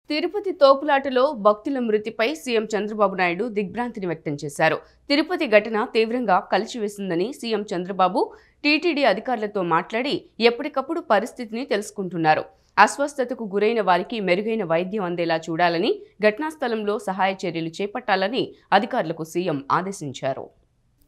తిరుపతి తోపులాటలో భక్తుల మృతిపై సీఎం చంద్రబాబు నాయుడు దిగ్భ్రాంతిని వ్యక్తం చేశారు. తిరుపతి ఘటన తీవ్రంగా కలిచివేసిందని సీఎం చంద్రబాబు టీటీడీ అధికారులతో మాట్లాడి ఎప్పటికప్పుడు పరిస్థితిని తెలుసుకుంటున్నారు. అస్వస్థతకు గురైన వారికి మెరుగైన వైద్యం అందేలా చూడాలని, ఘటనా స్థలంలో సహాయ చర్యలు చేపట్టాలని అధికారులకు సీఎం ఆదేశించారు.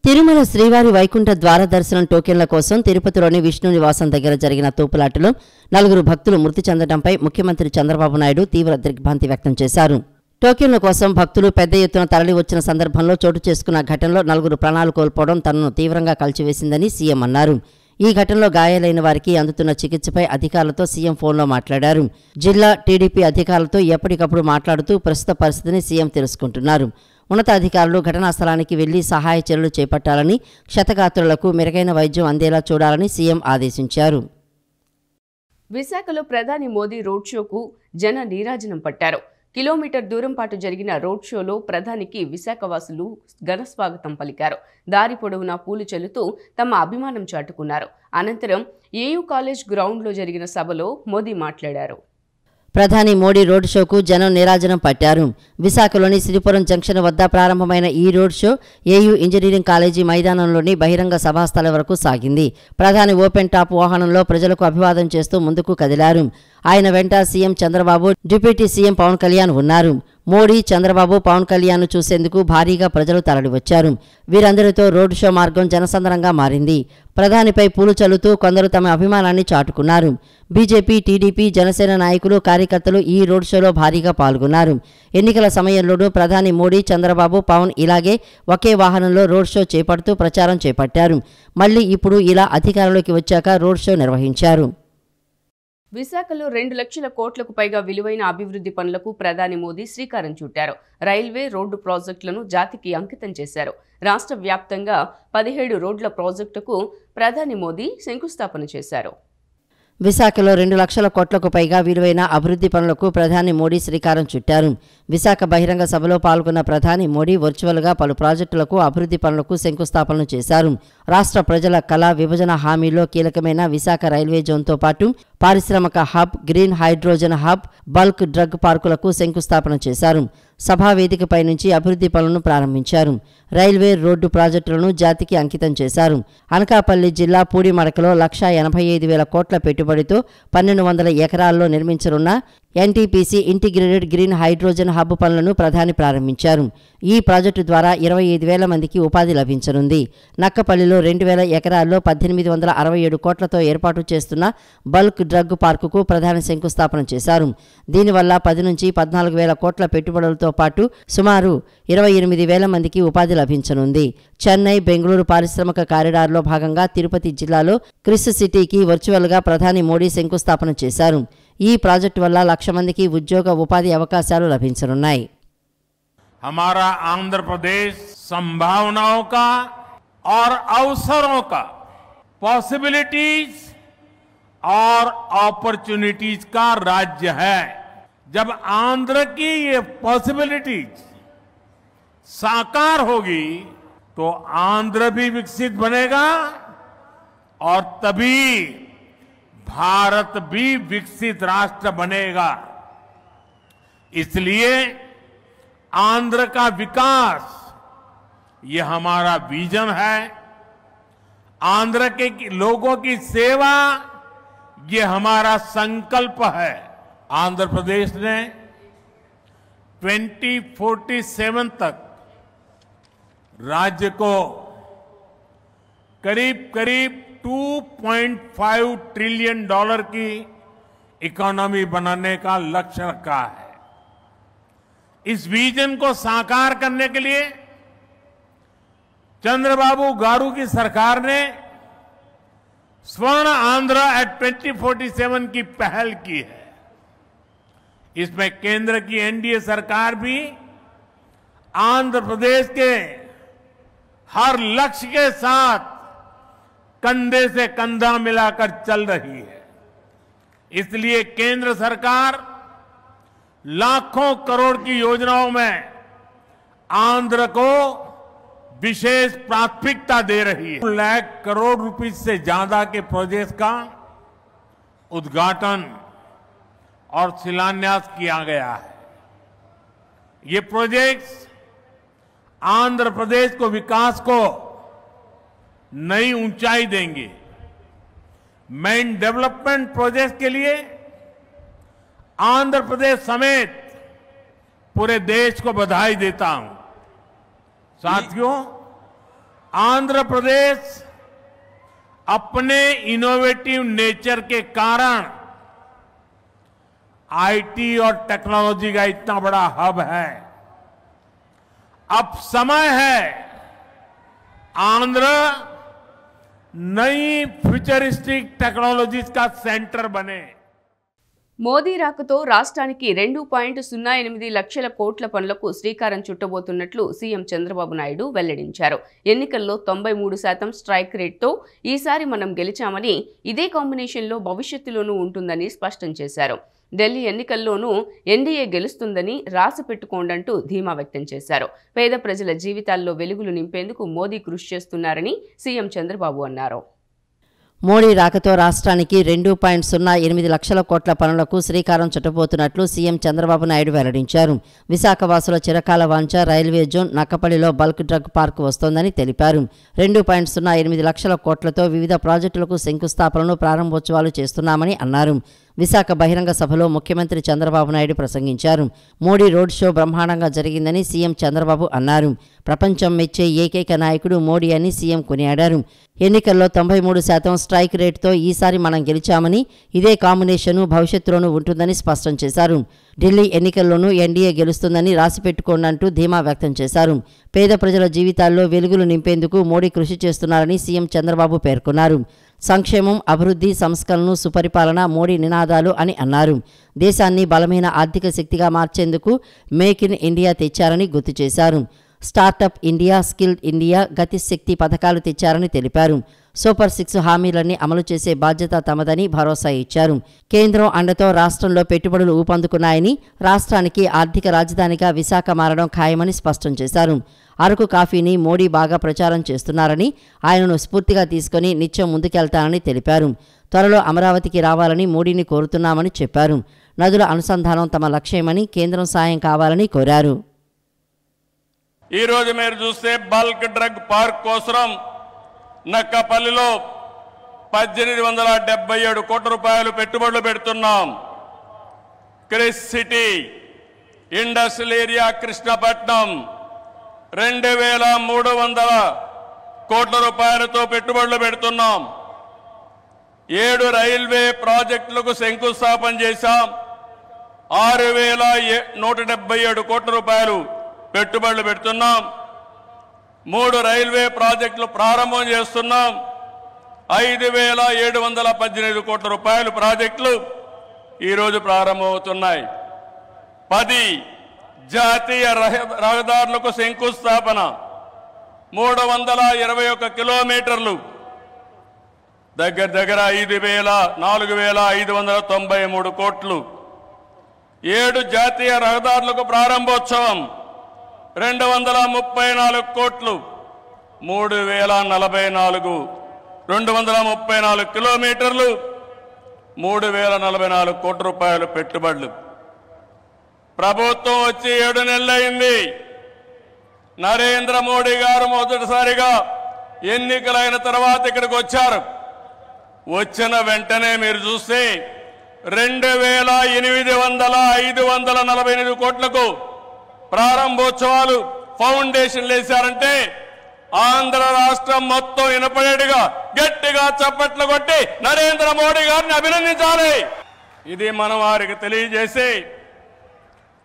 తిరుమల శ్రీవారి వైకుంఠ ద్వార దర్శనం టోకెన్ల కోసం తిరుపతిలోని విష్ణు నివాసం దగ్గర జరిగిన తోపులాటలో 4 భక్తులు మృతి చెందడంపై ముఖ్యమంత్రి చంద్రబాబు నాయుడు తీవ్ర దిగ్భ్రాంతి వ్యక్తం చేశారు. టోకెన్ల కోసం భక్తులు పెద్ద ఎత్తున తరలి వచ్చిన సందర్భంలో చోటు చేసుకున్న ఘటనలో 4 ప్రాణాలు కోల్పోవడం తనను తీవ్రంగా కలిచివేసిందని సీఎం అన్నారు. ఈ ఘటనలో గాయాలైన వారికి అందుతున్న చికిత్సపై అధికారులతో సీఎం ఫోన్లో మాట్లాడారు. జిల్లా టీడీపీ అధికారులతో ఎప్పటికప్పుడు మాట్లాడుతూ ప్రస్తుత పరిస్థితిని సీఎం తెలుసుకుంటున్నారు. ఉన్నతాధికారులు ఘటనా స్థలానికి వెళ్లి సహాయ చర్యలు చేపట్టాలని, క్షతగాత్రులకు మెరుగైన వైద్యం అందేలా చూడాలని సీఎం ఆదేశించారు. విశాఖలో ప్రధాని మోదీ రోడ్ షోకు జన నీరాజనం పట్టారు. కిలోమీటర్ దూరం పాటు జరిగిన రోడ్ షోలో ప్రధానికి విశాఖవాసులు ఘనస్వాగతం పలికారు. దారి పొడవునా పూలు చల్లుతూ తమ అభిమానం చాటుకున్నారు. అనంతరం ఏయూ కాలేజ్ గ్రౌండ్లో జరిగిన సభలో మోదీ మాట్లాడారు. ప్రధాని మోడీ రోడ్ షోకు జనం నీరాజనం పట్టారు. విశాఖలోని శ్రీపురం జంక్షన్ వద్ద ప్రారంభమైన ఈ road show AU engineering college మైదానంలోని బహిరంగ సభాస్థలం వరకు సాగింది. ప్రధాని ఓపెన్ టాప్ వాహనంలో ప్రజలకు అభివాదం చేస్తూ ముందుకు కదిలారు. ఆయన వెంట CM Chandrababu, deputy CM Pawan Kalyan ఉన్నారు. మోడీ, చంద్రబాబు, పవన్ కళ్యాణ్ చూసేందుకు భారీగా ప్రజలు తరలివచ్చారు. వీరందరితో రోడ్ షో మార్గం జనసంద్రంగా మారింది. ప్రధానిపై పూలు చల్లుతూ కొందరు తమ అభిమానాన్ని చాటుకున్నారు. బీజేపీ, టీడీపీ, జనసేన నాయకులు, కార్యకర్తలు ఈ రోడ్ షోలో భారీగా పాల్గొన్నారు. ఎన్నికల సమయంలోనూ ప్రధాని మోడీ, చంద్రబాబు, పవన్ ఇలాగే ఒకే వాహనంలో రోడ్ షో చేపడుతూ ప్రచారం చేపట్టారు. మళ్లీ ఇప్పుడు ఇలా అధికారంలోకి వచ్చాక రోడ్ షో నిర్వహించారు. విశాఖలో 2 లక్షల కోట్లకు పైగా విలువైన అభివృద్ధి పనులకు ప్రధాని మోదీ శ్రీకారం చుట్టారు. రైల్వే, రోడ్డు ప్రాజెక్టులను జాతికి అంకితం చేశారు. రాష్ట్ర వ్యాప్తంగా 17 రోడ్ల ప్రాజెక్టుకు ప్రధాని మోదీ శంకుస్థాపన చేశారు. విశాఖలో 2 లక్షల కోట్లకు పైగా విలువైన అభివృద్ధి పనులకు ప్రధాని మోడీ శ్రీకారం చుట్టారు. విశాఖ బహిరంగ సభలో పాల్గొన్న ప్రధాని మోడీ వర్చువల్గా పలు ప్రాజెక్టులకు, అభివృద్ధి పనులకు శంకుస్థాపనలు చేశారు. రాష్ట్ర ప్రజల కళ విభజన హామీలో కీలకమైన విశాఖ రైల్వే జోన్తో పాటు పారిశ్రామిక hub, green hydrogen hub, bulk drug పార్కులకు శంకుస్థాపన చేశారు. సభా వేదికపై నుంచి అభివృద్ధి పనులను ప్రారంభించారు. రైల్వే, రోడ్డు ప్రాజెక్టులను జాతికి అంకితం చేశారు. అనకాపల్లి జిల్లా పూడిమడకలో 1,85,000 కోట్ల పెట్టుబడితో 1,200 ఎకరాల్లో నిర్మించనున్న NTPC integrated green hydrogen hub పనులను ప్రధాని ప్రారంభించారు. ఈ ప్రాజెక్టు ద్వారా 25,000 మందికి ఉపాధి లభించనుంది. నక్కపల్లిలో 2,000 ఎకరాల్లో 1,867 కోట్లతో ఏర్పాటు చేస్తున్న బల్క్ డ్రగ్ పార్కుకు ప్రధాని శంకుస్థాపన చేశారు. దీనివల్ల 10 నుంచి 14,000 కోట్ల పెట్టుబడులతో పాటు సుమారు 28,000 మందికి ఉపాధి లభించనుంది. చెన్నై, బెంగళూరు పారిశ్రామిక కారిడార్లో భాగంగా తిరుపతి జిల్లాలో క్రిస్ సిటీకి వర్చువల్గా ప్రధాని మోడీ శంకుస్థాపన చేశారు. ఈ ప్రాజెక్టు వల్ల 1,00,000 మందికి ఉద్యోగ ఉపాధి అవకాశాలు లభించనున్నాయి. हमारा आंध्र प्रदेश संभावनाओं का और अवसरों का, पॉसिबिलिटीज और अपॉर्चुनिटीज का राज्य है. जब आंध्र की ये पॉसिबिलिटीज साकार होगी तो आंध्र भी विकसित बनेगा और तभी भारत भी विकसित राष्ट्र बनेगा. इसलिए आंध्र का विकास ये हमारा विजन है. आंध्र के लोगों की सेवा ये हमारा संकल्प है. आंध्र प्रदेश ने 2047 तक राज्य को करीब करीब $2.5 ट्रिलियन की इकोनॉमी बनाने का लक्ष्य रखा है. इस विजन को साकार करने के लिए चंद्रबाबू गारू की सरकार ने स्वर्ण आंध्र एट 2047 की पहल की है. इसमें केंद्र की एनडीए सरकार भी आंध्र प्रदेश के हर लक्ष्य के साथ कंधे से कंधा मिलाकर चल रही है. इसलिए केंद्र सरकार लाखों करोड़ की योजनाओं में आंध्र को विशेष प्राथमिकता दे रही है. 2 लाख करोड़ रुपए से ज्यादा के प्रोजेक्ट का उद्घाटन और शिलान्यास किया गया है। ये प्रोजेक्ट्स आंध्र प्रदेश को विकास को नई ऊंचाई देंगे। मैं इन डेवलपमेंट प्रोजेक्ट्स के लिए आंध्र प्रदेश समेत पूरे देश को बधाई देता हूं। साथियों, आंध्र प्रदेश अपने इनोवेटिव नेचर के कारण आईटी और टेक्नोलॉजी का इतना बड़ा हब है। अब समय है आंध्र नई फ्यूचरिस्टिक टेक्नोलॉजीज का सेंटर बने। మోదీ రాకతో రాష్ట్రానికి 2.08 లక్షల కోట్ల పనులకు శ్రీకారం చుట్టబోతున్నట్లు సీఎం చంద్రబాబు నాయుడు వెల్లడించారు. ఎన్నికల్లో 93% స్ట్రైక్ రేట్తో ఈసారి మనం గెలిచామని, ఇదే కాంబినేషన్లో భవిష్యత్తులోనూ ఉంటుందని స్పష్టం చేశారు. ఢిల్లీ ఎన్నికల్లోనూ ఎన్డీఏ గెలుస్తుందని రాసి పెట్టుకోండంటూ ధీమా వ్యక్తం చేశారు. పేద ప్రజల జీవితాల్లో వెలుగులు నింపేందుకు మోదీ కృషి చేస్తున్నారని సీఎం చంద్రబాబు అన్నారు. మోడీ రాకతో రాష్ట్రానికి 2.08 లక్షల కోట్ల పనులకు శ్రీకారం చుట్టబోతున్నట్లు సీఎం చంద్రబాబు నాయుడు వెల్లడించారు. విశాఖ వాసుల చిరకాల వాంఛ రైల్వే జోన్ నక్కపల్లిలో బల్క్ డ్రగ్ పార్క్ వస్తోందని తెలిపారు. 2.08 లక్షల కోట్లతో వివిధ ప్రాజెక్టులకు శంకుస్థాపనలు, ప్రారంభోత్సవాలు చేస్తున్నామని అన్నారు. విశాఖ బహిరంగ సభలో ముఖ్యమంత్రి చంద్రబాబు నాయుడు ప్రసంగించారు. మోడీ రోడ్ షో బ్రహ్మాండంగా జరిగిందని సీఎం చంద్రబాబు అన్నారు. ప్రపంచం మెచ్చే ఏకైక నాయకుడు మోడీ అని సీఎం కొనియాడారు. ఎన్నికల్లో 93% స్ట్రైక్ రేటుతో ఈసారి మనం గెలిచామని, ఇదే కాంబినేషను భవిష్యత్తులోనూ ఉంటుందని స్పష్టం చేశారు. ఢిల్లీ ఎన్నికల్లోనూ ఎన్డీఏ గెలుస్తుందని రాసిపెట్టుకోండంటూ ధీమా వ్యక్తం చేశారు. పేద ప్రజల జీవితాల్లో వెలుగులు నింపేందుకు మోడీ కృషి చేస్తున్నారని సీఎం చంద్రబాబు పేర్కొన్నారు. సంక్షేమం, అభివృద్ధి, సంస్కరణలు, సుపరిపాలన మోడీ నినాదాలు అని అన్నారు. దేశాన్ని బలమైన ఆర్థిక శక్తిగా మార్చేందుకు మేక్ ఇన్ ఇండియా తెచ్చారని గుర్తు చేశారు. స్టార్టప్ ఇండియా, స్కిల్ ఇండియా, గతిశక్తి పథకాలు తెచ్చారని తెలిపారు. సూపర్ 6 హామీలన్నీ అమలు చేసే బాధ్యత తమదని భరోసా ఇచ్చారు. కేంద్రం అండతో రాష్ట్రంలో పెట్టుబడులు ఊపందుకున్నాయని, రాష్ట్రానికి ఆర్థిక రాజధానిగా విశాఖ మారడం ఖాయమని స్పష్టం చేశారు. అరకు కాఫీని మోడీ బాగా ప్రచారం చేస్తున్నారని, ఆయనను స్ఫూర్తిగా తీసుకుని నిత్యం ముందుకెళ్తానని తెలిపారు. త్వరలో అమరావతికి రావాలని మోడీని కోరుతున్నామని చెప్పారు. నదుల అనుసంధానం తమ లక్ష్యమని, కేంద్రం సాయం కావాలని కోరారు. ఈ రోజు మీరు చూస్తే బల్క్ డ్రగ్ పార్క్ కోసం నక్కపల్లిలో 1877 కోట్ల రూపాయలు పెట్టుబడులు పెడుతున్నాం. Chris city industrial area Krishnapatnam 2300 కోట్ల రూపాయలతో పెట్టుబడులు పెడుతున్నాం. 7 రైల్వే ప్రాజెక్టులకు శంకుస్థాపన చేశాం. 6177 కోట్ల రూపాయలు పెట్టుబడులు పెడుతున్నాం. 3 రైల్వే ప్రాజెక్టులు ప్రారంభం చేస్తున్నాం. 5718 కోట్ల రూపాయల ప్రాజెక్టులు ఈరోజు ప్రారంభమవుతున్నాయి. 10 జాతీయ రహదారులకు శంకుస్థాపన, 321 కిలోమీటర్లు, దగ్గర 4593 కోట్లు. 7 జాతీయ రహదారులకు ప్రారంభోత్సవం, 234 కోట్లు, 234 కిలోమీటర్లు, 3044 కోట్ల రూపాయలు పెట్టుబడులు. ప్రభుత్వం వచ్చి 7 నెలలైంది. నరేంద్ర మోడీ గారు మొదటిసారిగా ఎన్నికలైన తర్వాత ఇక్కడికి వచ్చారు. వచ్చిన వెంటనే మీరు చూస్తే 2800 కోట్లకు ప్రారంభోత్సవాలు, ఫౌండేషన్లు వేశారంటే ఆంధ్ర రాష్ట్రం మొత్తం వినపడేట్టుగా గట్టిగా చప్పట్లు కొట్టి నరేంద్ర మోడీ గారిని అభినందించాలి. ఇది మనం వారికి తెలియజేసి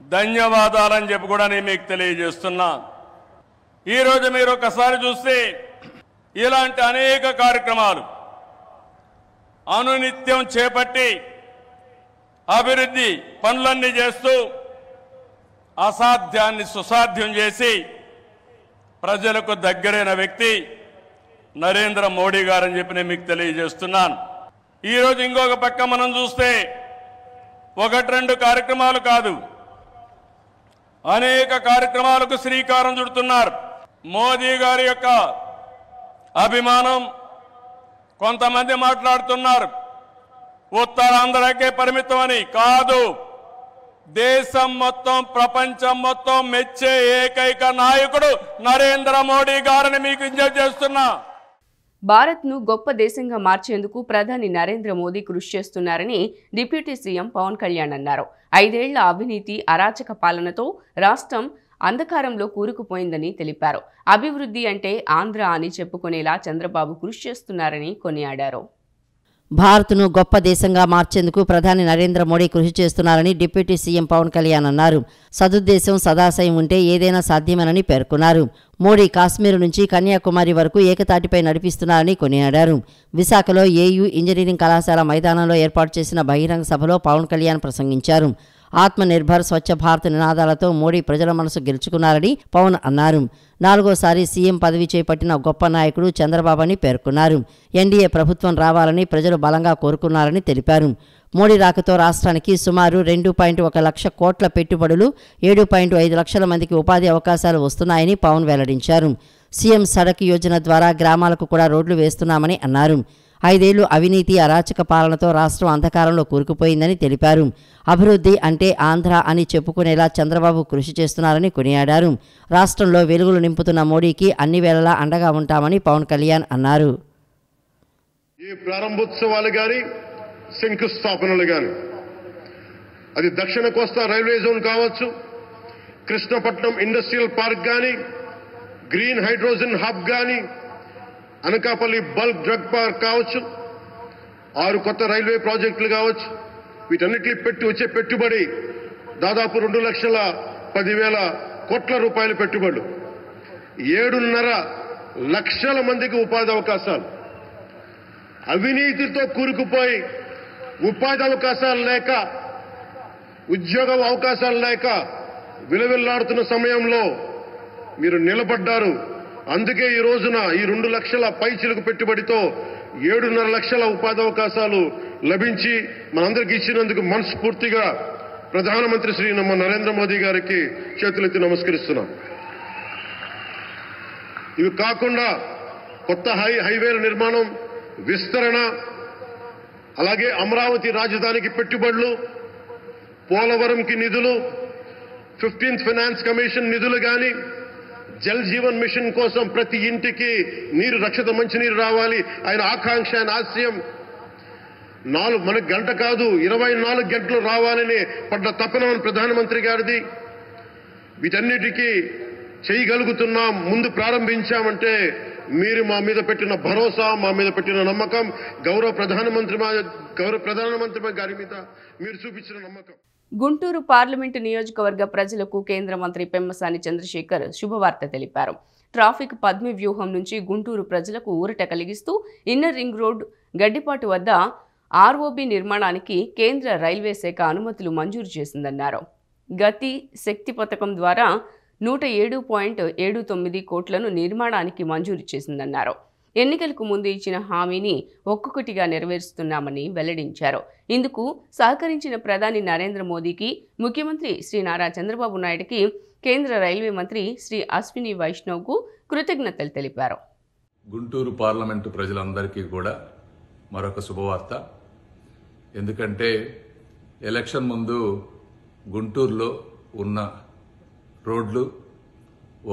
ధన్యవాదాలని చెప్పి కూడా నేను మీకు తెలియజేస్తున్నా. ఈరోజు మీరు ఒకసారి చూస్తే ఇలాంటి అనేక కార్యక్రమాలు అనునిత్యం చేపట్టి అభివృద్ధి పనులన్నీ చేస్తూ అసాధ్యాన్ని సుసాధ్యం చేసి ప్రజలకు దగ్గరైన వ్యక్తి నరేంద్ర మోడీ గారని చెప్పి నేను మీకు తెలియజేస్తున్నాను. ఈరోజు ఇంకొక పక్క మనం చూస్తే 1-2 కార్యక్రమాలు కాదు, అనేక కార్యక్రమాలకు శ్రీకారం చుడుతున్నారు. మోదీ గారి యొక్క అభిమానం కొంతమంది మాట్లాడుతున్నారు. ఉత్తరాంధ్రకే పరిమితమని కాదు, దేశం మొత్తం ప్రపంచం మొత్తం మెచ్చే ఏకైక నాయకుడు నరేంద్ర మోడీ గారిని మీకు విజ్ఞప్తి చేస్తున్నా. భారత్ను గొప్ప దేశంగా మార్చేందుకు ప్రధాని నరేంద్ర మోదీ కృషి చేస్తున్నారని డిప్యూటీ సీఎం పవన్ కళ్యాణ్ అన్నారు. 5 ఏళ్ల అవినీతి అరాచక పాలనతో రాష్ట్రం అంధకారంలో కూరుకుపోయిందని తెలిపారు. అభివృద్ధి అంటే ఆంధ్ర అని చెప్పుకునేలా చంద్రబాబు కృషి చేస్తున్నారని కొనియాడారు. భారత్ను గొప్ప దేశంగా మార్చేందుకు ప్రధాని నరేంద్ర మోడీ కృషి చేస్తున్నారని డిప్యూటీ సీఎం పవన్ కళ్యాణ్ అన్నారు. సదుద్దేశం సదాశయం ఉంటే ఏదైనా సాధ్యమేనని పేర్కొన్నారు. మోడీ కాశ్మీర్ నుంచి కన్యాకుమారి వరకు ఏకతాటిపై నడిపిస్తున్నారని కొనియాడారు. విశాఖలో ఏయూ ఇంజనీరింగ్ కళాశాల మైదానంలో ఏర్పాటు చేసిన బహిరంగ సభలో పవన్ కళ్యాణ్ ప్రసంగించారు. ఆత్మనిర్భర్ స్వచ్ఛ భారత్ నినాదాలతో మోడీ ప్రజల మనసు గెలుచుకున్నారని పవన్ అన్నారు. 4వసారి సీఎం పదవి చేపట్టిన గొప్ప నాయకుడు చంద్రబాబు అని పేర్కొన్నారు. ఎన్డీఏ ప్రభుత్వం రావాలని ప్రజలు బలంగా కోరుకున్నారని తెలిపారు. మోడీ రాకతో రాష్ట్రానికి సుమారు 2.1 లక్ష కోట్ల పెట్టుబడులు, 7.5 లక్షల మందికి ఉపాధి అవకాశాలు వస్తున్నాయని పవన్ వెల్లడించారు. సీఎం సడక్ యోజన ద్వారా గ్రామాలకు కూడా రోడ్లు వేస్తున్నామని అన్నారు. 5 ఏళ్లు అవినీతి అరాచక పాలనతో రాష్ట్రం అంధకారంలో కూరుకుపోయిందని తెలిపారు. అభివృద్ధి అంటే ఆంధ్ర అని చెప్పుకునేలా చంద్రబాబు కృషి చేస్తున్నారని కొనియాడారు. రాష్ట్రంలో వెలుగులు నింపుతున్న మోడీకి అన్ని వేళలా అండగా ఉంటామని పవన్ కళ్యాణ్ అన్నారు. ఈ ప్రారంభోత్సవాలు గాని శంకుస్థాపనలు గాని అది దక్షిణ కోస్తా రైల్వే జోన్ కావచ్చు, కృష్ణపట్నం ఇండస్ట్రియల్ పార్క్ గాని, గ్రీన్ హైడ్రోజన్ హబ్ గాని, అనకాపల్లి బల్క్ డ్రగ్ పార్క్ కావచ్చు, 6 కొత్త రైల్వే ప్రాజెక్టులు కావచ్చు, వీటన్నిటిని వచ్చే పెట్టుబడి దాదాపు 2,10,000 కోట్ల రూపాయల పెట్టుబడులు, 7.5 లక్షల మందికి ఉపాధి అవకాశాలు. అవినీతితో కూరుకుపోయి ఉపాధి అవకాశాలు లేక, ఉద్యోగ అవకాశాలు లేక విలవిల్లాడుతున్న సమయంలో మీరు నిలబడ్డారు. అందుకే ఈ రోజున ఈ 2 లక్షల పైచిలుకు పెట్టుబడితో 7.5 లక్షల ఉపాధి అవకాశాలు లభించి మనందరికీ ఇచ్చినందుకు మనస్ఫూర్తిగా ప్రధానమంత్రి శ్రీ నరేంద్ర మోదీ గారికి చేతులెత్తి నమస్కరిస్తున్నాం. ఇవి కాకుండా కొత్త హైవేల నిర్మాణం, విస్తరణ, అలాగే అమరావతి రాజధానికి పెట్టుబడులు, పోలవరంకి నిధులు, 15th ఫైనాన్స్ కమిషన్ నిధులు గాని, జల్ జీవన్ మిషన్ కోసం ప్రతి ఇంటికి నీరు, రక్షిత మంచినీరు రావాలి ఆయన ఆకాంక్ష, ఆయన ఆశయం. మనకు గంట కాదు 24 గంటలు రావాలని పడ్డ తపన ప్రధానమంత్రి గారిది. వీటన్నిటికీ చేయగలుగుతున్నాం, ముందు ప్రారంభించామంటే మీరు మా మీద పెట్టిన భరోసా, మా మీద పెట్టిన నమ్మకం, గౌరవ ప్రధానమంత్రి గారి మీద మీరు చూపించిన నమ్మకం. గుంటూరు పార్లమెంటు నియోజకవర్గ ప్రజలకు కేంద్ర మంత్రి పెమ్మసాని చంద్రశేఖర్ శుభవార్త తెలిపారు. ట్రాఫిక్ పద్మ వ్యూహం నుంచి గుంటూరు ప్రజలకు ఊరట కలిగిస్తూ ఇన్నర్ రింగ్ రోడ్ గడ్డిపాటు వద్ద ఆర్ఓబి నిర్మాణానికి కేంద్ర రైల్వే శాఖ అనుమతులు మంజూరు చేసిందన్నారు. గతి శక్తి పథకం ద్వారా 107.79 కోట్లను నిర్మాణానికి మంజూరు చేసిందన్నారు. ఎన్నికలకు ముందు ఇచ్చిన హామీని ఒక్కొక్కటిగా నెరవేరుస్తున్నామని వెల్లడించారు. ఇందుకు సహకరించిన ప్రధాని నరేంద్ర మోదీకి, ముఖ్యమంత్రి శ్రీ నారా చంద్రబాబు నాయుడుకి, కేంద్ర రైల్వే మంత్రి శ్రీ అశ్విని వైష్ణవ్కు కృతజ్ఞతలు తెలిపారు. గుంటూరు పార్లమెంటు ప్రజలందరికీ కూడా మరొక శుభవార్త. ఎందుకంటే ఎలక్షన్ ముందు గుంటూరులో ఉన్న రోడ్లు,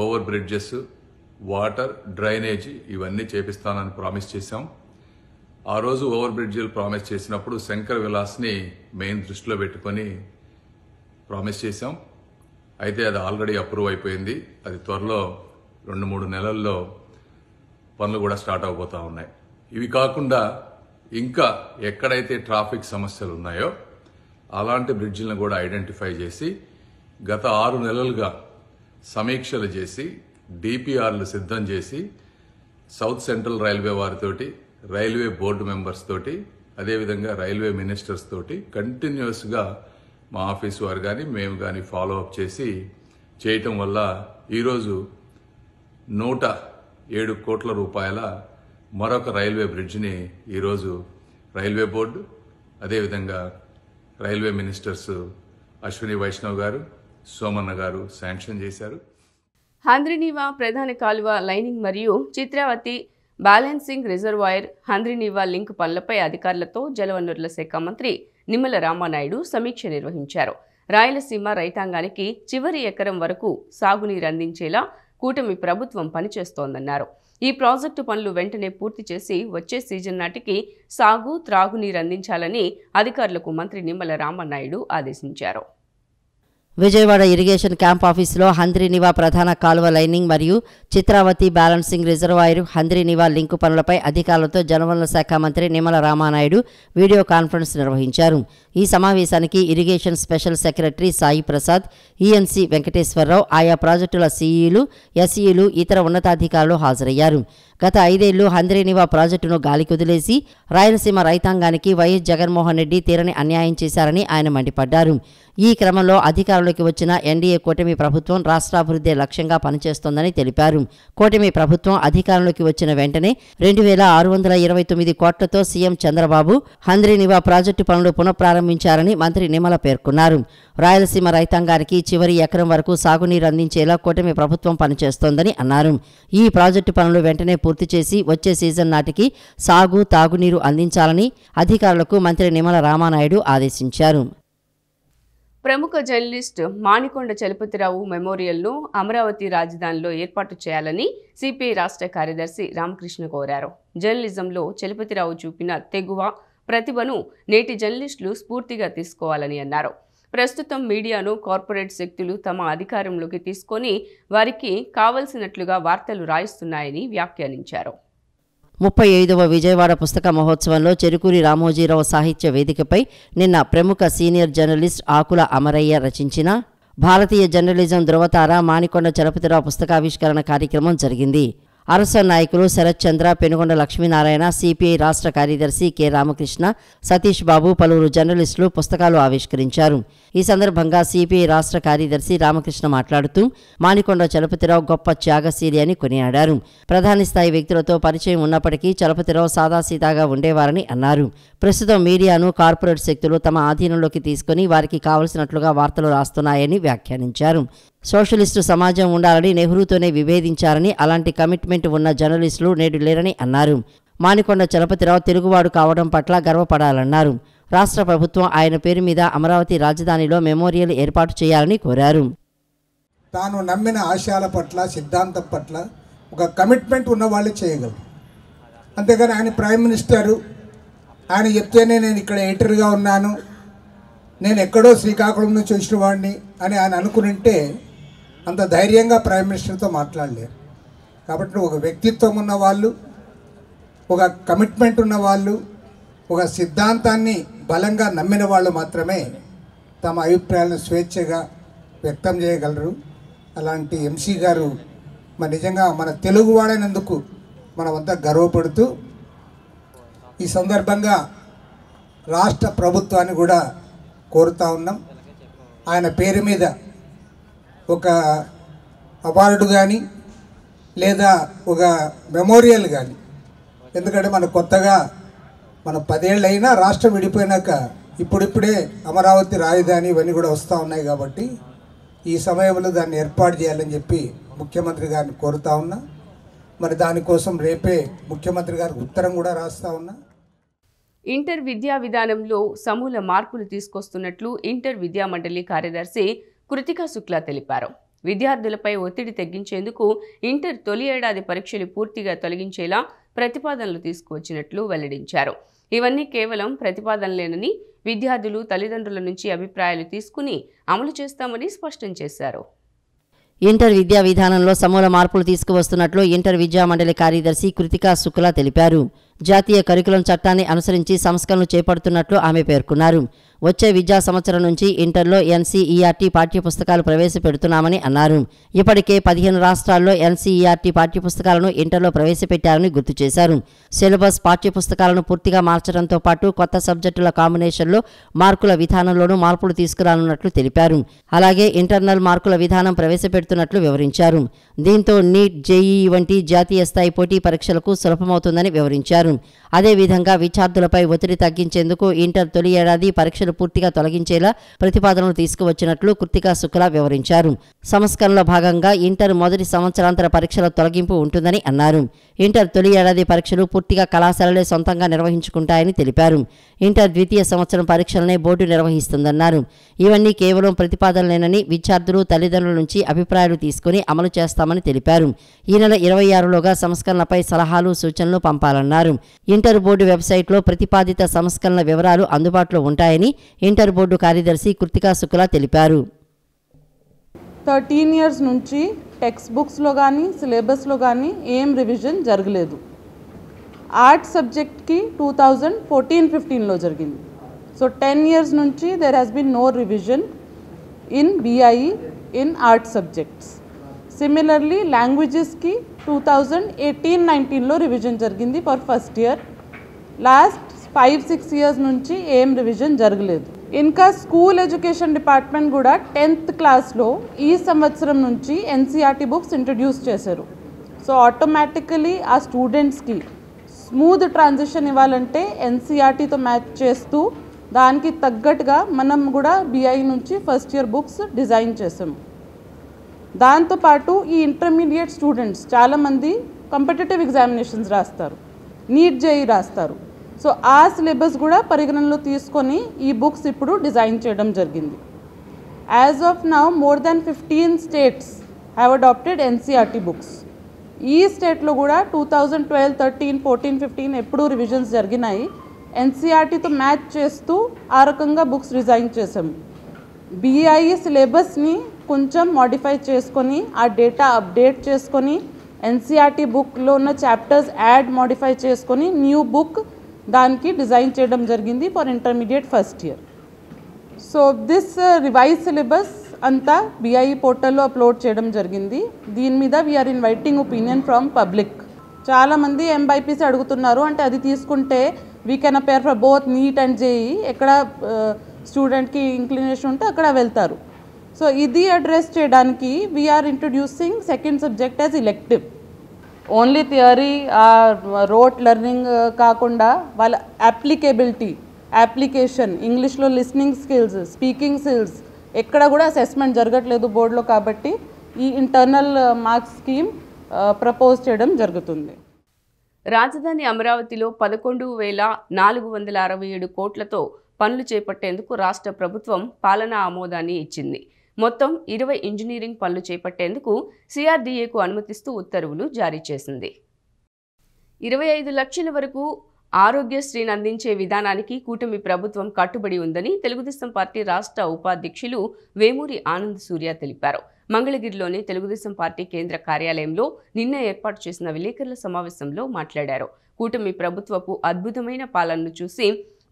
ఓవర్ బ్రిడ్జెస్, వాటర్, డ్రైనేజీ ఇవన్నీ చేపిస్తానని ప్రామిస్ చేశాం. ఆ రోజు ఓవర్ బ్రిడ్జిలు ప్రామిస్ చేసినప్పుడు శంకర్ విలాస్ని మెయిన్ దృష్టిలో పెట్టుకొని ప్రామిస్ చేశాం. అయితే అది ఆల్రెడీ అప్రూవ్ అయిపోయింది. అది త్వరలో 2-3 నెలల్లో పనులు కూడా స్టార్ట్ అవబోతా ఉన్నాయి. ఇవి కాకుండా ఇంకా ఎక్కడైతే ట్రాఫిక్ సమస్యలు ఉన్నాయో అలాంటి బ్రిడ్జిలను కూడా ఐడెంటిఫై చేసి గత 6 నెలలుగా సమీక్షలు చేసి డిపిఆర్లు సిద్ధం చేసి సౌత్ సెంట్రల్ రైల్వే వారితోటి, రైల్వే బోర్డు మెంబర్స్ తోటి, అదేవిధంగా రైల్వే మినిస్టర్స్ తోటి కంటిన్యూస్గా మా ఆఫీస్ వారు కానీ మేము కానీ ఫాలో అప్ చేసి చేయటం వల్ల ఈరోజు 107 కోట్ల రూపాయల మరొక రైల్వే బ్రిడ్జిని ఈరోజు రైల్వే బోర్డు, అదేవిధంగా రైల్వే మినిస్టర్స్ అశ్విని వైష్ణవ్ గారు, సోమన్న గారు శాంక్షన్ చేశారు. హంద్రినీవా ప్రధాన కాలువ లైనింగ్ మరియు Chitravati balancing reservoir Handrineeva link పనులపై అధికారులతో జలవనరుల శాఖ మంత్రి నిమ్మల రామానాయుడు సమీక్ష నిర్వహించారు. రాయలసీమ రైతాంగానికి చివరి ఎకరం వరకు సాగునీరు అందించేలా కూటమి ప్రభుత్వం పనిచేస్తోందన్నారు. ఈ ప్రాజెక్టు పనులు వెంటనే పూర్తి చేసి వచ్చే సీజన్ నాటికి సాగు, త్రాగునీరు అందించాలని అధికారులకు మంత్రి నిమ్మల రామానాయుడు ఆదేశించారు. విజయవాడ ఇరిగేషన్ క్యాంప్ ఆఫీసులో హంద్రీనీవా ప్రధాన కాలువ లైనింగ్ మరియు Chitravati balancing reservoir Handrineeva link పనులపై అధికారులతో జలవనరుల శాఖ మంత్రి నిమ్మల రామానాయుడు వీడియో కాన్ఫరెన్స్ నిర్వహించారు. ఈ సమావేశానికి irrigation special secretary Sai Prasad, ENC Venkateswararao, ఆయా ప్రాజెక్టుల సీఈలు, ఎస్ఈలు, ఇతర ఉన్నతాధికారులు హాజరయ్యారు. గత 5 ఏళ్లు హంద్రీనీవా ప్రాజెక్టును గాలికొదిలేసి రాయలసీమ రైతాంగానికి వైఎస్ జగన్మోహన్ రెడ్డి తీరని అన్యాయం చేశారని ఆయన మండిపడ్డారు. ఈ క్రమంలో అధికారంలోకి వచ్చిన ఎన్డీఏ కూటమి ప్రభుత్వం రాష్ట్రాభివృద్ధి లక్ష్యంగా పనిచేస్తోందని తెలిపారు. కూటమి ప్రభుత్వం అధికారంలోకి వచ్చిన వెంటనే 2629 కోట్లతో సీఎం చంద్రబాబు హంద్రీనీవా ప్రాజెక్టు పనులు పునఃప్రారంభించారని మంత్రి నిమ్మల పేర్కొన్నారు. రాయలసీమ రైతాంగానికి చివరి ఎకరం వరకు సాగునీరు అందించేలా కూటమి ప్రభుత్వం పనిచేస్తోందని అన్నారు. ఈ ప్రాజెక్టు పనులు వెంటనే పూర్తి చేసి వచ్చే సీజన్ నాటికి సాగు, తాగునీరు అందించాలని అధికారులకు మంత్రి నిమ్మల రామానాయుడు ఆదేశించారు. ప్రముఖ జర్నలిస్ట్ మాణికొండ చలపతిరావు మెమోరియల్ను అమరావతి రాజధానిలో ఏర్పాటు చేయాలని సిపిఐ రాష్ట్ర కార్యదర్శి రామకృష్ణ కోరారు. జర్నలిజంలో చలపతిరావు చూపిన తెగువ, ప్రతిభను నేటి జర్నలిస్టులు స్ఫూర్తిగా తీసుకోవాలని అన్నారు. ప్రస్తుతం మీడియాను కార్పొరేట్ శక్తులు తమ అధికారంలోకి తీసుకొని వారికి కావలసినట్లుగా వార్తలు రాయిస్తున్నాయని వ్యాఖ్యానించారు. 35వ విజయవాడ పుస్తక మహోత్సవంలో చెరుకూరి రామోజీరావు సాహిత్య వేదికపై నిన్న ప్రముఖ సీనియర్ జర్నలిస్ట్ ఆకుల అమరయ్య రచించిన భారతీయ జర్నలిజం ధృవతార మాణికొండ చలపతిరావు పుస్తకావిష్కరణ కార్యక్రమం జరిగింది. అరస నాయకులు శరత్ చంద్ర, పెనుగొండ లక్ష్మీనారాయణ, సిపిఐ రాష్ట్ర కార్యదర్శి కె రామకృష్ణ, సతీష్ బాబు, పలువురు జర్నలిస్టులు పుస్తకాలు ఆవిష్కరించారు. ఈ సందర్భంగా సిపిఐ రాష్ట్ర కార్యదర్శి రామకృష్ణ మాట్లాడుతూ మాణికొండ చలపతిరావు గొప్ప త్యాగశీలి అని కొనియాడారు. ప్రధాని స్థాయి వ్యక్తులతో పరిచయం ఉన్నప్పటికీ చలపతిరావు సాదాసీదాగా ఉండేవారని అన్నారు. ప్రస్తుతం మీడియాను కార్పొరేట్ శక్తులు తమ ఆధీనంలోకి తీసుకుని వారికి కావలసినట్లుగా వార్తలు రాస్తున్నాయని వ్యాఖ్యానించారు. సోషలిస్టు సమాజం ఉండాలని నెహ్రూతోనే విభేదించారని, అలాంటి కమిట్మెంట్ ఉన్న జర్నలిస్టులు నేడు లేరని అన్నారు. మాణికొండ చలపతిరావు తెలుగువాడు కావడం పట్ల గర్వపడాలన్నారు. రాష్ట్ర ప్రభుత్వం ఆయన పేరు మీద అమరావతి రాజధానిలో మెమోరియల్ ఏర్పాటు చేయాలని కోరారు. తాను నమ్మిన ఆశయాల పట్ల, సిద్ధాంతం పట్ల ఒక కమిట్మెంట్ ఉన్న వాళ్ళే చేయగలరు. అంతేగాని ఆయన ప్రైమ్ మినిస్టరు, ఆయన చెప్తేనే నేను ఇక్కడ ఎడిటర్గా ఉన్నాను, నేను ఎక్కడో శ్రీకాకుళం నుంచి వచ్చిన వాడిని అని ఆయన అనుకునింటే అంత ధైర్యంగా ప్రైమ్ మినిస్టర్తో మాట్లాడలేరు. కాబట్టి ఒక వ్యక్తిత్వం ఉన్న వాళ్ళు, ఒక కమిట్మెంట్ ఉన్న వాళ్ళు, ఒక సిద్ధాంతాన్ని బలంగా నమ్మిన వాళ్ళు మాత్రమే తమ అభిప్రాయాలను స్వేచ్ఛగా వ్యక్తం చేయగలరు. అలాంటి ఎంసీ గారు నిజంగా మన తెలుగువాడైనందుకు మనమంతా గర్వపడుతూ ఈ సందర్భంగా రాష్ట్ర ప్రభుత్వాన్ని కూడా కోరుతా ఉన్నాం. ఆయన పేరు మీద ఒక అవార్డు కానీ లేదా ఒక మెమోరియల్ కానీ, ఎందుకంటే మన కొత్తగా 10 ఏళ్ళు అయినా రాష్ట్రం విడిపోయినాక ఇప్పుడిప్పుడే అమరావతి రాజధాని ఇవన్నీ కూడా వస్తూ ఉన్నాయి. కాబట్టి ఈ సమయంలో దాన్ని ఏర్పాటు చేయాలని చెప్పి ముఖ్యమంత్రి గారిని కోరుతా ఉన్నా. మరి దానికోసం రేపే ముఖ్యమంత్రి గారికి ఉత్తరం కూడా రాస్తా ఉన్నా. ఇంటర్ విద్యా విధానంలో సమూల మార్పులు తీసుకొస్తున్నట్లు ఇంటర్ విద్యా మండలి కార్యదర్శి కృతికా శుక్లా తెలిపారు. విద్యార్థులపై ఒత్తిడి తగ్గించేందుకు ఇంటర్ తొలి ఏడాది పరీక్షలు పూర్తిగా తొలగించేలా ప్రతిపాదనలు తీసుకువచ్చినట్లు వెల్లడించారు. ఇవన్నీ కేవలం ప్రతిపాదనలేనని, విద్యార్థులు తల్లిదండ్రుల నుంచి అభిప్రాయాలు తీసుకుని అమలు చేస్తామని స్పష్టం చేశారు. ఇంటర్ విద్యా విధానంలో సమూల మార్పులు తీసుకువస్తున్నట్లు ఇంటర్ విద్యా మండలి కార్యదర్శి కృతికా శుక్లా తెలిపారు. జాతీయ కరికులం చట్టాన్ని అనుసరించి సంస్కరణలు చేపడుతున్నట్లు ఆమె పేర్కొన్నారు. వచ్చే విద్యా సంవత్సరం నుంచి ఇంటర్లో ఎన్సీఈఆర్టీ పాఠ్యపుస్తకాలు ప్రవేశపెడుతున్నామని అన్నారు. ఇప్పటికే 15 రాష్ట్రాల్లో ఎన్సీఈఆర్టీ పాఠ్యపుస్తకాలను ఇంటర్లో ప్రవేశపెట్టారని గుర్తు చేశారు. సిలబస్, పాఠ్యపుస్తకాలను పూర్తిగా మార్చడంతో పాటు కొత్త సబ్జెక్టుల కాంబినేషన్లో మార్కుల విధానంలోనూ మార్పులు తీసుకురానున్నట్లు తెలిపారు. అలాగే ఇంటర్నల్ మార్కుల విధానం ప్రవేశపెడుతున్నట్లు వివరించారు. దీంతో నీట్, జేఈఈ వంటి జాతీయ స్థాయి పోటీ పరీక్షలకు సులభమవుతుందని వివరించారు. అదేవిధంగా విద్యార్థులపై ఒత్తిడి తగ్గించేందుకు ఇంటర్ తొలి ఏడాది పరీక్షలు సమస్యలు పూర్తిగా తొలగించేలా ప్రతిపాదనలు తీసుకువచ్చినట్లు కృతికా శుక్లా వివరించారు. సంస్కరణలో భాగంగా ఇంటర్ మొదటి సంవత్సరాంతర పరీక్షల తొలగింపు ఉంటుందని అన్నారు. ఇంటర్ తొలి ఏడాది పరీక్షలు పూర్తిగా కళాశాలలే సొంతంగా నిర్వహించుకుంటాయని తెలిపారు. ఇంటర్ ద్వితీయ సంవత్సరం పరీక్షలనే బోర్డు నిర్వహిస్తుందన్నారు. ఇవన్నీ కేవలం ప్రతిపాదనలేనని విద్యార్థులు తల్లిదండ్రుల నుంచి అభిప్రాయాలు తీసుకుని అమలు చేస్తామని తెలిపారు. ఈ నెల 26లోగా సంస్కరణలపై సలహాలు సూచనలు పంపాలన్నారు. ఇంటర్ బోర్డు వెబ్సైట్లో ప్రతిపాదిత సంస్కరణల వివరాలు అందుబాటులో ఉంటాయని ఇంటర్ బోర్డు కార్యదర్శి కృతికా శుక్లా తెలిపారు. 13 years నుంచి టెక్స్ట్ బుక్స్లో కానీ సిలబస్లో కానీ ఏం రివిజన్ జరగలేదు. ఆర్ట్ సబ్జెక్ట్కి 2014-15లో జరిగింది. సో 10 years నుంచి there has been no revision in BIE in art subjects. Similarly లాంగ్వేజెస్కి 2018-19లో రివిజన్ జరిగింది for first year. Last 5-6 years నుంచి ఏం రివిజన్ జరగలేదు. ఇంకా స్కూల్ ఎడ్యుకేషన్ డిపార్ట్మెంట్ కూడా 10th క్లాస్లో ఈ సంవత్సరం నుంచి NCERT బుక్స్ ఇంట్రడ్యూస్ చేశారు. సో ఆటోమేటికలీ ఆ స్టూడెంట్స్కి స్మూత్ ట్రాన్సిషన్ ఇవ్వాలంటే NCERTతో మ్యాచ్ చేస్తూ దానికి తగ్గట్టుగా మనం కూడా BIE నుంచి ఫస్ట్ ఇయర్ బుక్స్ డిజైన్ చేసాము. దాంతోపాటు ఈ ఇంటర్మీడియట్ స్టూడెంట్స్ చాలామంది కాంపిటేటివ్ ఎగ్జామినేషన్స్ రాస్తారు, నీట్ JEE రాస్తారు. సో ఆ సిలబస్ కూడా పరిగణనలో తీసుకొని ఈ బుక్స్ ఇప్పుడు డిజైన్ చేయడం జరిగింది. As of now more than 15 states have adopted NCERT books. ఈ స్టేట్లో కూడా 2012, 13, 14, 15 ఎప్పుడు రివిజన్స్ జరిగినాయి. NCERTతో మ్యాచ్ చేస్తూ ఆ రకంగా బుక్స్ డిజైన్ చేసాము. BIE సిలబస్ని కొంచెం మాడిఫై చేసుకొని ఆ డేటా అప్డేట్ చేసుకొని NCERT బుక్లో ఉన్న చాప్టర్స్ మాడిఫై చేసుకొని న్యూ బుక్ దానికి డిజైన్ చేయడం జరిగింది for intermediate first year. So this revise syllabus అంతా BIE పోర్టల్లో అప్లోడ్ చేయడం జరిగింది. దీని మీద we are inviting opinion from public. చాలామంది MBIPC అడుగుతున్నారు, అంటే అది తీసుకుంటే we can appear for both NEET and JEE. ఎక్కడ స్టూడెంట్కి ఇంక్లినేషన్ ఉంటే అక్కడ వెళ్తారు. సో ఇది అడ్రస్ చేయడానికి we are introducing second subject as elective. Only theory rote learning కాకుండా వాళ్ళ అప్లికేషన్ ఇంగ్లీష్లో లిస్నింగ్ స్కిల్స్, స్పీకింగ్ స్కిల్స్ ఎక్కడ కూడా అసెస్మెంట్ జరగట్లేదు బోర్డులో. కాబట్టి ఈ ఇంటర్నల్ మార్క్స్ స్కీమ్ ప్రపోజ్ చేయడం జరుగుతుంది. రాజధాని అమరావతిలో 11,467 కోట్లతో పనులు చేపట్టేందుకు రాష్ట్ర ప్రభుత్వం పాలనా ఆమోదాన్ని ఇచ్చింది. మొత్తం 20 ఇంజనీరింగ్ పనులు చేపట్టేందుకు CRDAకు అనుమతిస్తూ ఉత్తర్వులు జారీ చేసింది. 25 లక్షల వరకు ఆరోగ్యశ్రీని అందించే విధానానికి కూటమి ప్రభుత్వం కట్టుబడి ఉందని తెలుగుదేశం పార్టీ రాష్ట్ర ఉపాధ్యక్షులు వేమూరి ఆనంద్ సూర్య తెలిపారు. మంగళగిరిలోని తెలుగుదేశం పార్టీ కేంద్ర కార్యాలయంలో నిన్న ఏర్పాటు చేసిన విలేకరుల సమావేశంలో మాట్లాడారు. కూటమి ప్రభుత్వపు అద్భుతమైన పాలనను చూసి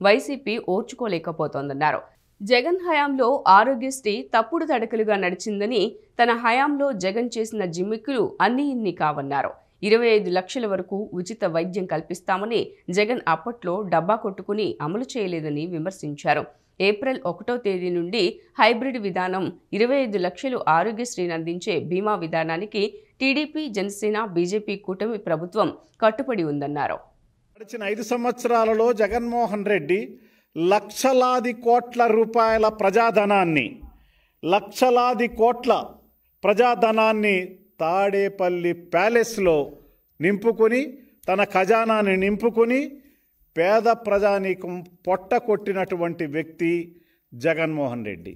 వైసీపీ ఓర్చుకోలేకపోతోందన్నారు. జగన్ హయాంలో ఆరోగ్యశ్రీ తప్పుడు తడకలుగా నడిచిందని, తన హయాంలో జగన్ చేసిన జిమ్మిక్కులు అన్నీ ఇన్ని కావన్నారు. 25 లక్షల వరకు ఉచిత వైద్యం కల్పిస్తామని జగన్ అప్పట్లో డబ్బా కొట్టుకుని అమలు చేయలేదని విమర్శించారు. ఏప్రిల్ 1వ తేదీ నుండి హైబ్రిడ్ విధానం 25 లక్షలు ఆరోగ్యశ్రీని అందించే బీమా విధానానికి టీడీపీ, జనసేన, బీజేపీ కూటమి ప్రభుత్వం కట్టుబడి ఉందన్నారు. గడిచిన 5 సంవత్సరాలలో జగన్మోహన్ రెడ్డి లక్షలాది కోట్ల రూపాయల ప్రజాధనాన్ని తాడేపల్లి ప్యాలెస్లో నింపుకొని, తన ఖజానాన్ని నింపుకొని పేద ప్రజానీకం పొట్ట కొట్టినటువంటి వ్యక్తి జగన్మోహన్ రెడ్డి.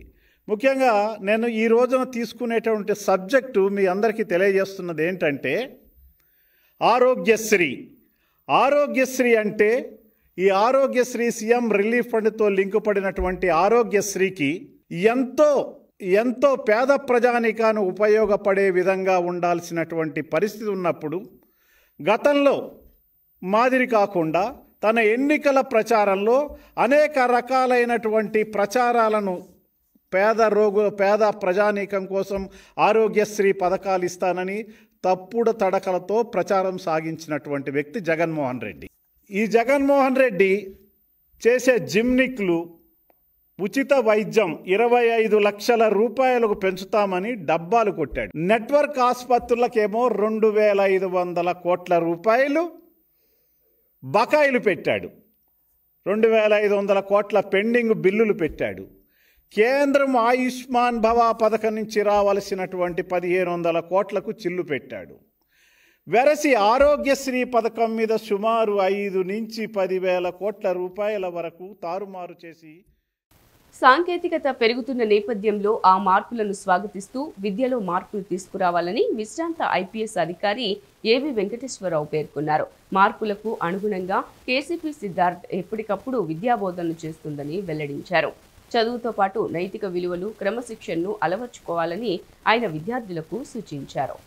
ముఖ్యంగా నేను ఈ రోజున తీసుకునేటువంటి సబ్జెక్టు మీ అందరికీ తెలియజేస్తున్నది ఏంటంటే ఆరోగ్యశ్రీ అంటే ఈ ఆరోగ్యశ్రీ సీఎం రిలీఫ్ ఫండ్తో లింకు పడినటువంటి ఆరోగ్యశ్రీకి ఎంతో పేద ప్రజానీకాన్ని ఉపయోగపడే విధంగా ఉండాల్సినటువంటి పరిస్థితి ఉన్నప్పుడు గతంలో మాదిరి కాకుండా తన ఎన్నికల ప్రచారంలో అనేక రకాలైనటువంటి ప్రచారాలను పేద ప్రజానీకం కోసం ఆరోగ్యశ్రీ పథకాలు ఇస్తానని తప్పుడు తడకలతో ప్రచారం సాగించినటువంటి వ్యక్తి జగన్మోహన్ రెడ్డి. ఈ జగన్మోహన్ రెడ్డి చేసే జిమ్నిక్లు ఉచిత వైద్యం 25 లక్షల రూపాయలకు పెంచుతామని డబ్బాలు కొట్టాడు. నెట్వర్క్ ఆసుపత్రులకేమో 2,500 కోట్ల రూపాయలు బకాయిలు పెట్టాడు. 2500 కోట్ల పెండింగ్ బిల్లులు పెట్టాడు. కేంద్రం ఆయుష్మాన్ భవ పథకం నుంచి రావాల్సినటువంటి 1500 కోట్లకు చిల్లు పెట్టాడు. వెరసి ఆరోగ్యశ్రీ పథకం మీద సుమారు 5 నుంచి 10,000 కోట్ల రూపాయల వరకు తారుమారు చేసి సాంకేతికత పెరుగుతున్న నేపథ్యంలో ఆ మార్పులను స్వాగతిస్తూ విద్యలో మార్పులు తీసుకురావాలని విశ్రాంత ఐపీఎస్ అధికారి ఏవి వెంకటేశ్వరరావు పేర్కొన్నారు. మార్పులకు అనుగుణంగా కేసీపీ సిద్ధార్థ్ ఎప్పటికప్పుడు విద్యాబోధనలు చేస్తుందని వెల్లడించారు. చదువుతో పాటు నైతిక విలువలు, క్రమశిక్షణను అలవర్చుకోవాలని ఆయన విద్యార్థులకు సూచించారు.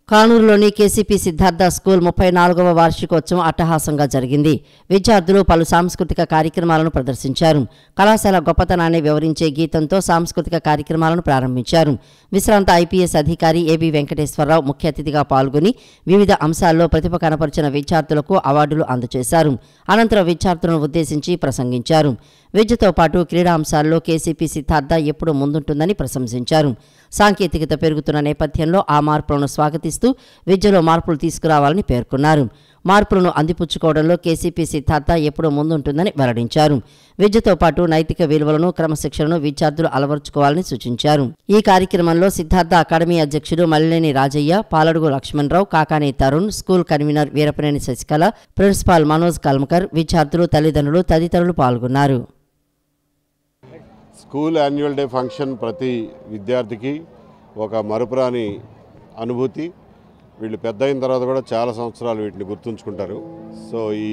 కానూరులోని కేసీపీ సిద్ధార్థ స్కూల్ 34వ వార్షికోత్సవం అట్టహాసంగా జరిగింది. విద్యార్థులు పలు సాంస్కృతిక కార్యక్రమాలను ప్రదర్శించారు. కళాశాల గొప్పతనాన్ని వివరించే గీతంతో సాంస్కృతిక కార్యక్రమాలను ప్రారంభించారు. విశ్రాంత ఐపీఎస్ అధికారి ఏబి వెంకటేశ్వరరావు ముఖ్య అతిథిగా పాల్గొని వివిధ అంశాల్లో ప్రతిభ కనపరిచిన విద్యార్థులకు అవార్డులు అందజేశారు. అనంతరం విద్యార్థులను ఉద్దేశించి ప్రసంగించారు. విద్యతో పాటు క్రీడా అంశాల్లో కేసీపీ సిద్ధార్థ ఎప్పుడూ ముందుంటుందని ప్రశంసించారు. సాంకేతికత పెరుగుతున్న నేపథ్యంలో ఆ మార్పులను స్వాగతిస్తూ విద్యలో మార్పులు తీసుకురావాలని పేర్కొన్నారు. మార్పులను అందిపుచ్చుకోవడంలో కేసీపీ సిద్ధార్థ ఎప్పుడూ ముందుంటుందని వెల్లడించారు. విద్యతో పాటు నైతిక విలువలను, క్రమశిక్షణను విద్యార్థులు అలవర్చుకోవాలని సూచించారు. ఈ కార్యక్రమంలో సిద్ధార్థ అకాడమీ అధ్యక్షుడు Mallineni Rajaiah, Paladugu Lakshmanarao, Kakani Tarun, school convener Veerapaneni Sasikala, principal Manoj Kalmakar, విద్యార్థులు, తల్లిదండ్రులు తదితరులు పాల్గొన్నారు. స్కూల్ యాన్యువల్ డే ఫంక్షన్ ప్రతి విద్యార్థికి ఒక మరుపురాని అనుభూతి. వీళ్ళు పెద్ద అయిన తర్వాత కూడా చాలా సంవత్సరాలు వీటిని గుర్తుంచుకుంటారు. సో ఈ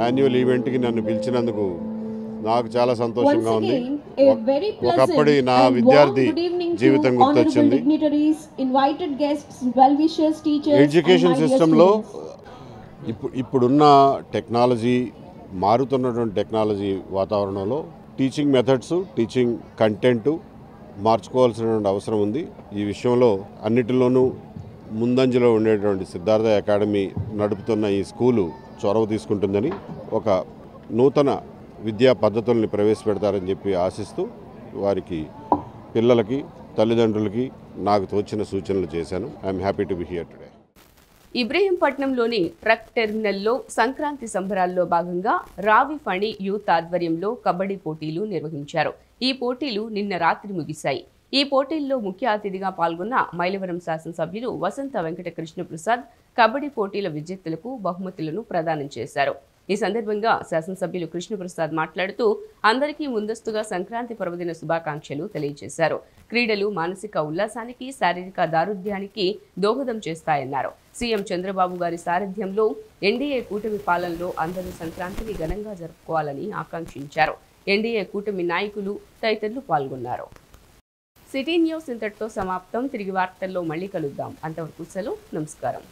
యాన్యువల్ ఈవెంట్కి నన్ను పిలిచినందుకు నాకు చాలా సంతోషంగా ఉంది. ఒకప్పటి నా విద్యార్థి జీవితం గుర్తొచ్చింది. ఎడ్యుకేషన్ సిస్టంలో ఇప్పుడున్న టెక్నాలజీ, మారుతున్నటువంటి టెక్నాలజీ వాతావరణంలో టీచింగ్ మెథడ్స్, టీచింగ్ కంటెంట్ మార్చుకోవాల్సినటువంటి అవసరం ఉంది. ఈ విషయంలో అన్నిటిలోనూ ముందంజలో ఉండేటువంటి సిద్ధార్థ అకాడమీ నడుపుతున్న ఈ స్కూలు చొరవ తీసుకుంటుందని, ఒక నూతన విద్యా పద్ధతుల్ని ప్రవేశపెడతారని చెప్పి ఆశిస్తూ వారికి, పిల్లలకి, తల్లిదండ్రులకి నాకు తోచిన సూచనలు చేశాను. I'm happy to be here today. ఇబ్రహీంపట్నంలోని ట్రక్ టెర్మినల్లో సంక్రాంతి సంబరాల్లో భాగంగా రావి ఫణి యూత్ ఆధ్వర్యంలో కబడ్డీ పోటీలు నిర్వహించారు. ఈ పోటీలు నిన్న రాత్రి ముగిశాయి. ఈ పోటీల్లో ముఖ్య అతిథిగా పాల్గొన్న మైలవరం శాసనసభ్యులు వసంత వెంకట కృష్ణప్రసాద్ కబడ్డీ పోటీల విజేతలకు బహుమతులను ప్రదానం చేశారు. ఈ సందర్భంగా శాసనసభ్యులు కృష్ణప్రసాద్ మాట్లాడుతూ అందరికీ ముందస్తుగా సంక్రాంతి పర్వదిన శుభాకాంక్షలు తెలియజేశారు. క్రీడలు మానసిక ఉల్లాసానికి, శారీరక దారుఢ్యానికి దోహదం చేస్తాయన్నారు. సీఎం చంద్రబాబు గారి సారథ్యంలో ఎన్డీఏ కూటమి పాలనలో అందరూ సంక్రాంతిని ఘనంగా జరుపుకోవాలని ఆకాంక్షించారు. ఎన్డీఏ కూటమి నాయకులు తదితరులు పాల్గొన్నారు. సిటీ న్యూస్ ఇంతటితో సమాప్తం. తిరిగి వార్తల్లో మళ్ళీ కలుద్దాం. అంతవరకు సెలవు. నమస్కారం.